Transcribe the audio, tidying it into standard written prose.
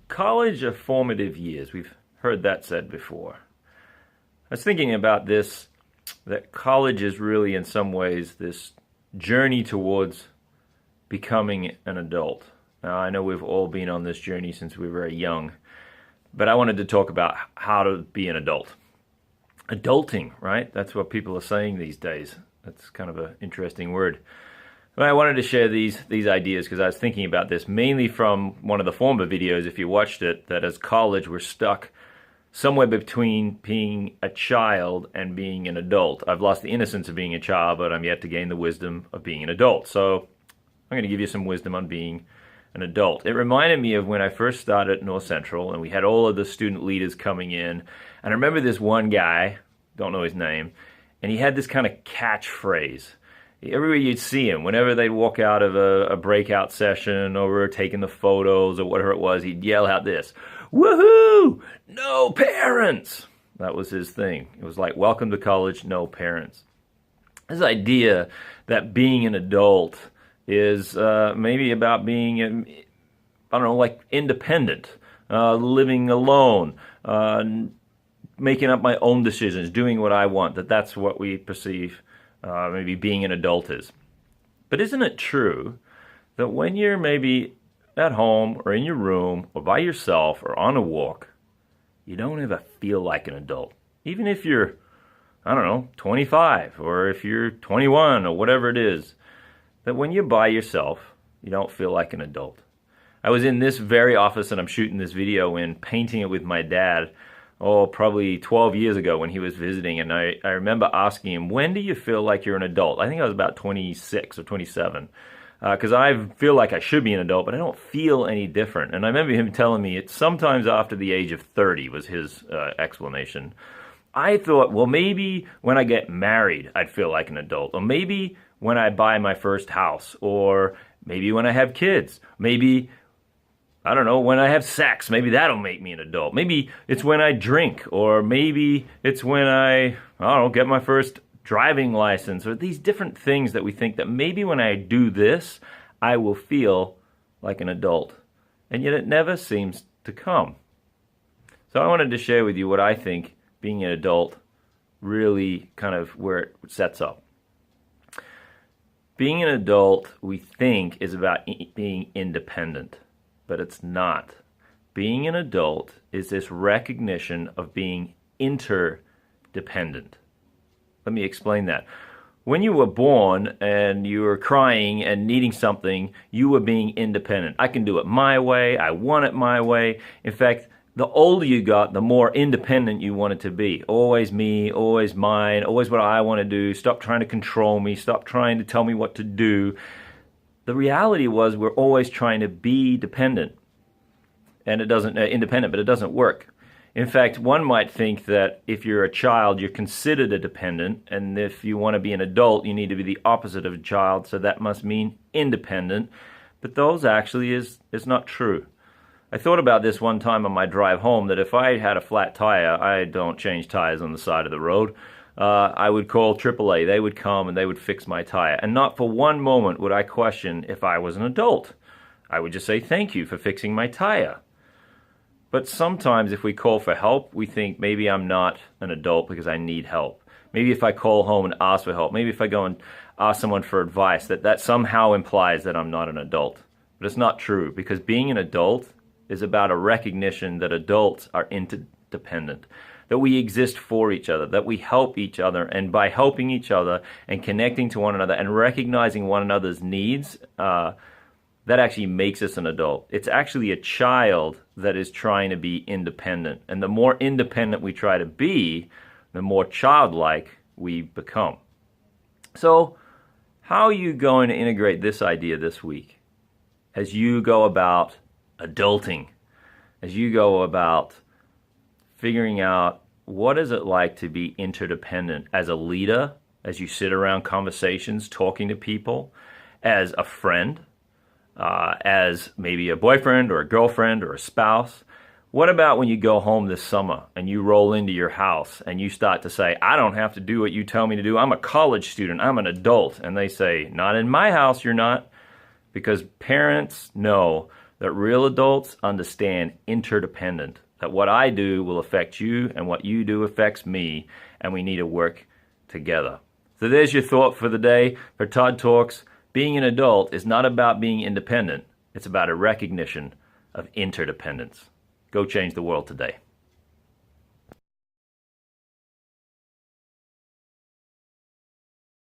College are formative years. We've heard that said before. I was thinking about this, that college is really in some ways this journey towards becoming an adult. Now, I know we've all been on this journey since we were very young, but I wanted to talk about how to be an adult. Adulting, right? That's what people are saying these days. That's kind of an interesting word. But I wanted to share these ideas because I was thinking about this mainly from one of the former videos, if you watched it, that as college we're stuck somewhere between being a child and being an adult. I've lost the innocence of being a child, but I'm yet to gain the wisdom of being an adult. So I'm going to give you some wisdom on being an adult. It reminded me of when I first started at North Central and we had all of the student leaders coming in. And I remember this one guy, don't know his name, and he had this kind of catchphrase. Everywhere you'd see him, whenever they'd walk out of a breakout session or we were taking the photos or whatever it was, he'd yell out this, "Woohoo! No parents!" That was his thing. It was like, welcome to college, no parents. This idea that being an adult is maybe about being, I don't know, like independent, living alone, making up my own decisions, doing what I want, that's what we perceive maybe being an adult is. But isn't it true that when you're maybe at home or in your room or by yourself or on a walk, you don't ever feel like an adult? Even if you're, I don't know, 25 or if you're 21 or whatever it is, that when you're by yourself, you don't feel like an adult. I was in this very office that I'm shooting this video in, painting it with my dad, probably 12 years ago when he was visiting, and I remember asking him, when do you feel like you're an adult? I think I was about 26 or 27, because I feel like I should be an adult, but I don't feel any different. And I remember him telling me it's sometimes after the age of 30 was his explanation. I thought, well, maybe when I get married, I'd feel like an adult, or maybe when I buy my first house, or maybe when I have kids, maybe, I don't know, when I have sex, maybe that'll make me an adult. Maybe it's when I drink, or maybe it's when I don't know, get my first driving license, or these different things that we think that maybe when I do this, I will feel like an adult. And yet it never seems to come. So I wanted to share with you what I think being an adult really kind of where it sets up. Being an adult, we think, is about being independent. But it's not. Being an adult is this recognition of being interdependent. Let me explain that. When you were born and you were crying and needing something, you were being independent. I can do it my way. I want it my way. In fact, the older you got, the more independent you wanted to be. Always me, always mine, always what I want to do. Stop trying to control me. Stop trying to tell me what to do. The reality was we're always trying to be dependent, and it doesn't independent, but it doesn't work. In fact, one might think that if you're a child, you're considered a dependent, and if you want to be an adult, you need to be the opposite of a child, so that must mean independent. But those actually is not true. I thought about this one time on my drive home, that if I had a flat tire, I don't change tires on the side of the road. I would call AAA. They would come and they would fix my tire. And not for one moment would I question if I was an adult. I would just say, thank you for fixing my tire. But sometimes if we call for help, we think maybe I'm not an adult because I need help. Maybe if I call home and ask for help, maybe if I go and ask someone for advice, that somehow implies that I'm not an adult. But it's not true, because being an adult is about a recognition that adults are interdependent, that we exist for each other, that we help each other, and by helping each other and connecting to one another and recognizing one another's needs, that actually makes us an adult. It's actually a child that is trying to be independent. And the more independent we try to be, the more childlike we become. So, how are you going to integrate this idea this week as you go about adulting, as you go about figuring out what is it like to be interdependent as a leader, as you sit around conversations talking to people, as a friend, as maybe a boyfriend or a girlfriend or a spouse? What about when you go home this summer and you roll into your house and you start to say, I don't have to do what you tell me to do. I'm a college student. I'm an adult. And they say, not in my house, you're not. because parents know that real adults understand interdependent, that what I do will affect you and what you do affects me, and we need to work together. So there's your thought for the day. For Todd Talks, being an adult is not about being independent. It's about a recognition of interdependence. Go change the world today.